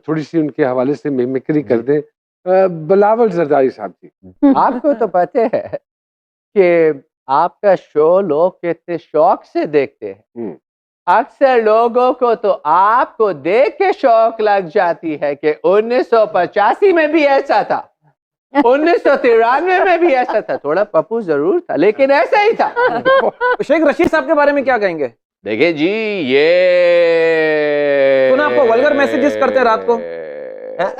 थोड़ी सी उनके हवाले से मिमिक्री कर दें। बिलावल जरदारी साहब जी, आपको तो पता है कि आपका शो लोग कितने शौक से देखते हैं। अक्सर लोगों को तो आपको देख के शौक लग जाती है कि 1985 में भी ऐसा था, 1993 में भी ऐसा था। थोड़ा पप्पू जरूर था लेकिन ऐसा ही था। शेख रशीद साहब के बारे में क्या कहेंगे? देखिए जी, ये सुना आपको वल्गर मैसेजेस करते हैं रात को,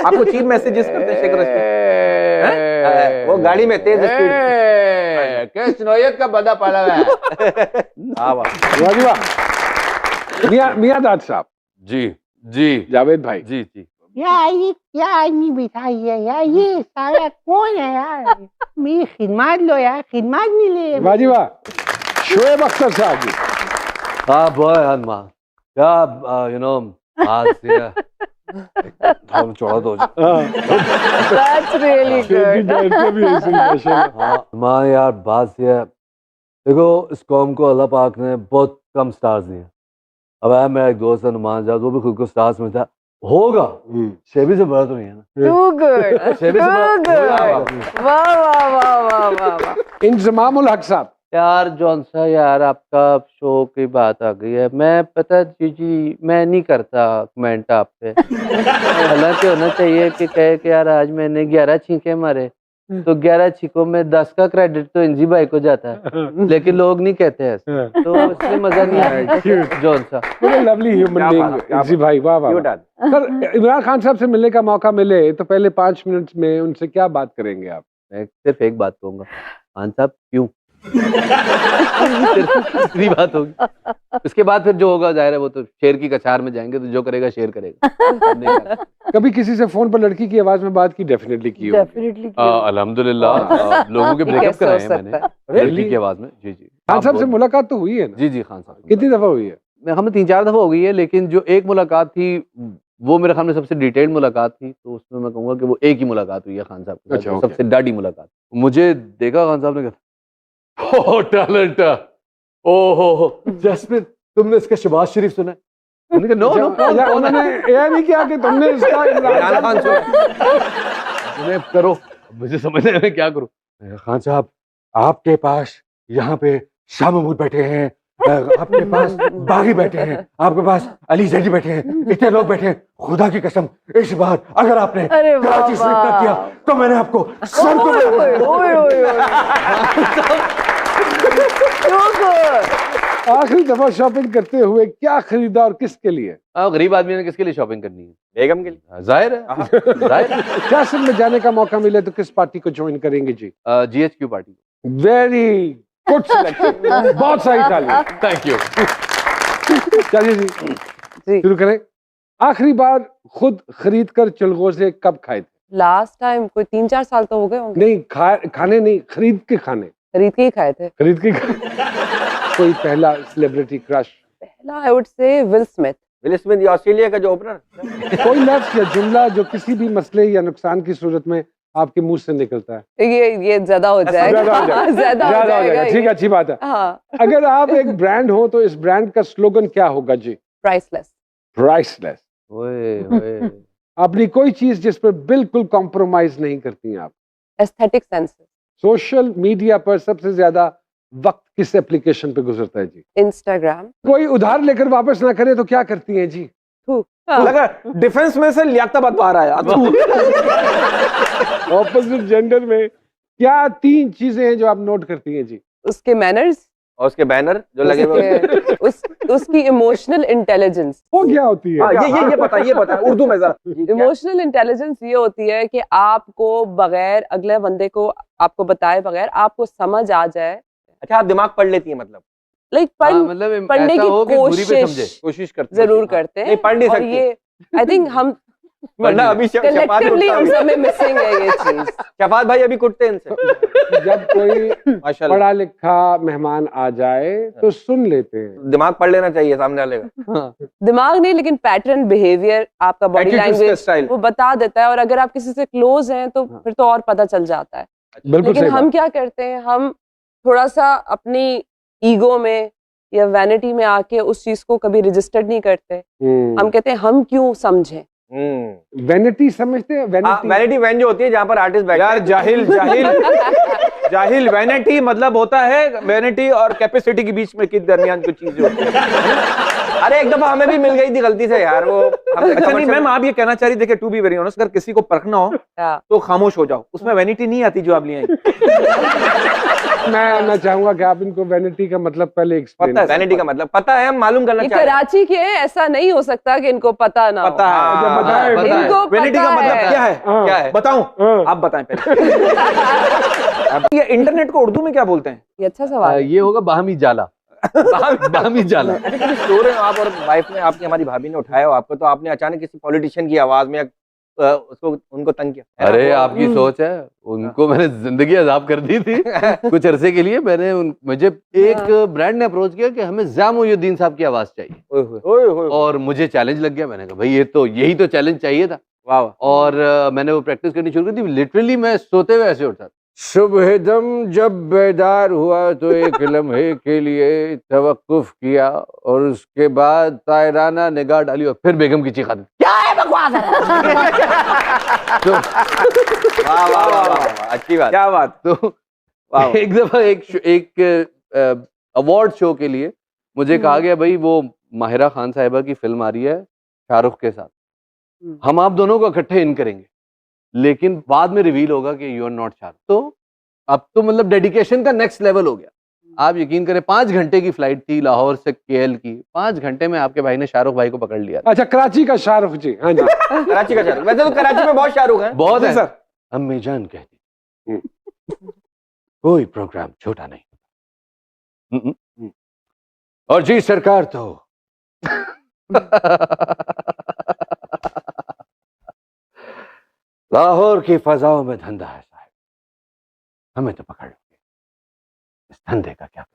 आपको चीप मैसेजेस करते हैं शेख रशीद। वो गाड़ी में तेज स्पीड किस नौयत का बंदा पाला है। मियां दाद साहब जी जी, जावेद भाई जी जी, यार ये क्या आदमी बिठाई है यार, ये सारा कौन है यार? मेरी खिदमत लो यार, खिदमत मिले। वाह जी वाह। शोएब अख्तर साहब जी, हाँ बॉय हनुमा, क्या यू नो आज से हम छोड़ा दो। That's really good. हाँ माँ यार, बात ये है, देखो इस कौम को अल्लाह पाक ने बहुत कम स्टार्स दिए। अब है मेरा एक दोस्त है नुमान जाद, वो भी खुद को स्टार्स में था, होगा शेबी से बड़ा तो नहीं है ना। Too good. शेबी से Too good. वाह वाह वाह वाह वाह वाह। इंजमामुल हक साहब, यार जौन सा यार आपका शो की बात आ गई है, मैं पता जी मैं नहीं करता कमेंट आप पे। हालांकि होना चाहिए कि कहे कि यार आज मैंने 11 छींके मारे, तो 11 छींकों में 10 का क्रेडिट तो इंजी भाई को जाता है, लेकिन लोग नहीं कहते हैं, तो इसलिए मजा नहीं आया। जौन सा लवली ह्यूमन बीइंग जी भाई, वाह वाह। सर इमरान खान साहब से मिलने का मौका मिले तो पहले 5 मिनट में उनसे क्या बात करेंगे आप? मैं सिर्फ एक बात कहूंगा, खान साहब क्यों। इतनी बात होगी, उसके बाद फिर जो होगा जाहिर है वो तो शेर की कछार में जाएंगे, तो जो करेगा शेर करेगा। कभी किसी से फोन पर लड़की की आवाज में बात की? डेफिनेटली की होगी। Definitely. अल्हम्दुलिल्लाह लोगों के ब्रेकअप कैसे हो कराए हैं मैंने सकता लड़की की आवाज में। जी जी, खान साहब से मुलाकात तो हुई है ना? जी जी, खान साहब कितनी दफा हुई है? हमें 3-4 दफा हो गई है, लेकिन जो एक मुलाकात थी वो मेरे ख्याल में सबसे डिटेल्ड मुलाकात थी, तो उसमें मैं कहूंगा कि वो एक ही मुलाकात हुई है खान साहब के साथ, अच्छा, सबसे डाडी मुलाकात। मुझे देखा खान साहब ने, कहा ओह टैलेंट, ओहो जैस्मिन तुमने इसका शहबाज शरीफ सुना है? मैंने कहा नो नो, उन्होंने यह नहीं किया कि तुमने इसका इमरान खान मैंने करो, मुझे समझ नहीं मैं क्या करूं। खान साहब आपके पास यहाँ पे शाह महमूद बैठे हैं, आपके पास बागी बैठे हैं, आपके पास अली जैदी बैठे हैं, इतने लोग बैठे हैं। खुदा की कसम इस बार अगर आपने अरे वाह, कराची से इतना किया तो मैंने आपको सर को आखिरी दफा शॉपिंग करते हुए क्या खरीदा और किसके लिए? गरीब आदमी ने किसके लिए शॉपिंग करनी है? बेगम के लिए। जाहिर है, जाहिर है। क्या सिंध में जाने का मौका मिले तो किस पार्टी को ज्वाइन करेंगे जी? GHQ party. Very good selection, बहुत सही ताली। Thank you. चलिए जी शुरू करें। आखिरी बार खुद खरीद कर चलगोजे कब खाए थे? लास्ट टाइम कोई 3-4 साल तो हो गए होंगे। नहीं खाने नहीं, खरीद के खाने। खरीद के ही खाए थे। खरीद के कोई पहला सेलिब्रिटी क्रश? पहला I would say will Smith. Will Smith, ये ऑस्ट्रेलिया का जो ओपनर। कोई लफ्ज या जुमला जो किसी भी मसले या नुकसान की सूरत में आपके मुंह से निकलता है? ये ज्यादा हो जाएगा। ज्यादा हो जाएगा। ठीक है, अच्छी बात है। हाँ। अगर आप एक ब्रांड हो तो इस ब्रांड का स्लोगन क्या होगा जी? प्राइसलेस। प्राइसलेस। ओए अपनी कोई चीज जिस पर बिल्कुल कॉम्प्रोमाइज नहीं करती हैं आप? Aesthetic sense. सोशल मीडिया पर सबसे ज्यादा वक्त किस एप्लीकेशन पे गुजरता है जी? इंस्टाग्राम। कोई उधार लेकर वापस ना करे तो क्या करती हैं जी? लगा डिफेंस में से लियाकताबाद बाहर आया। ऑपोजिट जेंडर में क्या 3 चीजें हैं जो आप नोट करती हैं जी? उसके मैनर्स और उसके बैनर जो लगे हुए। उसकी इमोशनल इंटेलिजेंस। वो क्या होती है? ये पता उर्दू में जरा। इमोशनल इंटेलिजेंस ये होती है कि आपको बगैर अगले बंदे को आपको बताए बगैर आपको समझ आ जाए। अच्छा, आप दिमाग पढ़ लेती हैं मतलब? लाइक मतलब पढ़ने ऐसा की हो कि बुरी पे समझे। कोशिश करते जरूर करते हैं। नहीं पढ़ नहीं और सकते। ये आई थिंक हम वरना अभी कलेक्टिवली हम सब में मिसिंग है ये चीज। शफात भाई अभी कुटते हैं इनसे। जब कोई माशाल्लाह पढ़ा लिखा मेहमान आ जाए तो सुन लेते हैं। दिमाग पढ़ लेना चाहिए सामने वाले का। दिमाग नहीं, लेकिन पैटर्न, बिहेवियर, आपका बॉडी लैंग्वेज स्टाइल वो बता देता है। और अगर आप किसी से क्लोज हैं तो फिर तो और पता चल जाता है। बिल्कुल लेकिन सही हम बात। क्या करते हैं, हम थोड़ा सा अपनी ईगो में या वैनिटी में आके उस चीज को कभी रजिस्टर्ड नहीं करते। हम कहते हैं हम क्यों समझें, वैनिटी समझते हैं? वैनिटी वैनिटी वैन जो होती है जहाँ पर आर्टिस्ट बैठते यार हैं। जाहिल वैनिटी मतलब होता है वैनिटी और कैपेसिटी के बीच में के दरमियान कुछ चीजें होती है। अरे एक दफा हमें भी मिल गई थी गलती से यार वो। अच्छा नहीं मैम आप ये कहना चाह रही देखिए टू बी वेरी ऑनेस्ट अगर किसी को परखना हो हाँ। तो खामोश हो जाओ, उसमें वैनिटी नहीं आती जो आप ले आई। मैं चाहूंगा कि आप इनको वैनिटी का मतलब पहले एक्सप्लेन पता है वैनिटी का मतलब पता है, हम मालूम करना ये चाह रहे हैं। कराची के हैं, ऐसा नहीं हो सकता कि इनको पता ना हो। पता है बताएं, इनको वैनिटी का पता मतलब है। क्या है? क्या है? बताऊं? हाँ। आप बताएं पहले। ये इंटरनेट को उर्दू में क्या बोलते हैं? ये अच्छा सवाल है। ये होगा बाहमी जाला। बाहमी जाला। अच्छा कभी सो रहे हो आप और वाइफ ने आपकी हमारी भाभी ने उठाया हो आपको, तो आपने अचानक किसी पॉलिटिशियन की आवाज में उसको उनको तंग किया? है ना? अरे आपकी सोच है, उनको मैंने जिंदगी अजाब कर दी थी कुछ अरसे के लिए। मुझे एक ब्रांड ने अप्रोच किया कि हमें ज़िया मोइनुद्दीन साहब की आवाज चाहिए, ओए होए। और मुझे चैलेंज लग गया। मैंने कहा भाई यही तो चैलेंज चाहिए था। वाह वाह। और मैंने वो प्रैक्टिस करनी शुरू कर दी। लिटरली मैं सोते हुए ऐसे उठता था। सुबह दम जब बेदार हुआ तो एक लम्हे के लिए तवक्कुफ किया और उसके बाद तायराना निगाह डाली और फिर बेगम की चीखा दी, क्या है बकवास है। तो वाह वाह वाह वाह, अच्छी बात। क्या बात। तो एक दफा एक अवार्ड शो के लिए मुझे कहा गया भाई वो माहिरा खान साहिबा की फिल्म आ रही है शाहरुख के साथ, हम आप दोनों को इकट्ठे इन करेंगे, लेकिन बाद में रिवील होगा कि यू आर नॉट शाहरुख। तो अब तो मतलब डेडिकेशन का नेक्स्ट लेवल हो गया। आप यकीन करें 5 घंटे की फ्लाइट थी लाहौर से केएल की, 5 घंटे में आपके भाई ने शाहरुख भाई को पकड़ लिया। अच्छा कराची का शाहरुख जी, हाँ जी। कराची का शाहरुख, वैसे तो कराची में बहुत शाहरुख हैं। बहुत है सर। अम्मी जान कहती कोई प्रोग्राम छोटा नहीं और जी सरकार तो लाहौर की फजाओं में धंधा है साहब, हमें तो पकड़ लोगे, इस धंधे का क्या करें?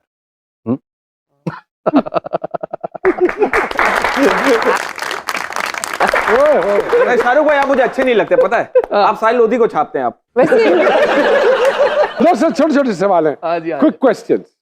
शाहरुख भाई आप मुझे अच्छे नहीं लगते पता है। आप साहिल लोधी को छापते हैं आप। वैसे लो सर छोटे छोटे सवाल हैं, हाँ जी, हाँ क्विक क्वेश्चंस।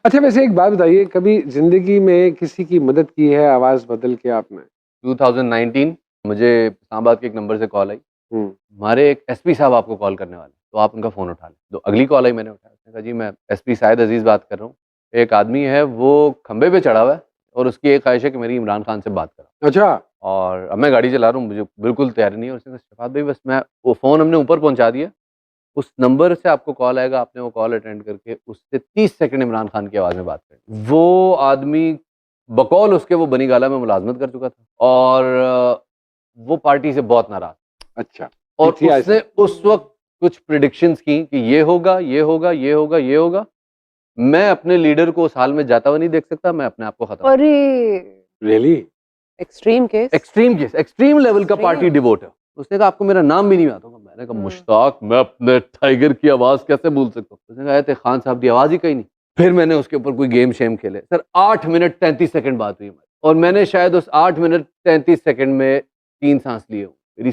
अच्छा वैसे एक बात बताइए, कभी जिंदगी में किसी की मदद की है आवाज बदल के आपने? 2019 मुझे इस्लामाबाद के एक नंबर से कॉल आई, हमारे एक एसपी साहब आपको कॉल करने वाले, तो आप उनका फ़ोन उठा लें। तो अगली कॉल आई, मैंने उठाया, उसने कहा जी मैं एसपी शाहिद अजीज़ बात कर रहा हूँ। एक आदमी है वो खंबे पे चढ़ा हुआ है और उसकी एक ख्वाहिश है कि मेरी इमरान खान से बात करा, अच्छा और अब मैं गाड़ी चला रहा हूँ, मुझे बिल्कुल तैयारी नहीं है। उसने कहा शफात भाई बस मैं वो फ़ोन हमने ऊपर पहुँचा दिया, उस नंबर से आपको कॉल आएगा, आपने वो कॉल अटेंड करके उससे 30 सेकंड इमरान खान की आवाज़ में बात करें। वो आदमी बकौल उसके वो बनी गाला में मुलाजमत कर चुका था और वो पार्टी से बहुत नाराज। अच्छा। और इतिहास उसने उस वक्त कुछ प्रिडिक्शंस की कि ये होगा ये होगा ये होगा ये होगा। मैं अपने लीडर को उस हाल में जाता हुआ नहीं देख सकता, मैं अपने आप को खत्म। अरे really extreme case. Extreme case, extreme level का Extreme। पार्टी डिवोट है। उसने कहा आपको मेरा नाम भी नहीं आता। मैंने कहा मुश्ताक, मैं अपने टाइगर की आवाज कैसे भूल सकता हूँ। उसने कहा खान साहब की आवाज ही कहीं नहीं। फिर मैंने उसके ऊपर कोई गेम शेम खेले सर। 8 मिनट 33 सेकंड बात हुई हमारी और मैंने शायद उस 8 मिनट 33 सेकंड में 3 सांस लिए। मेरी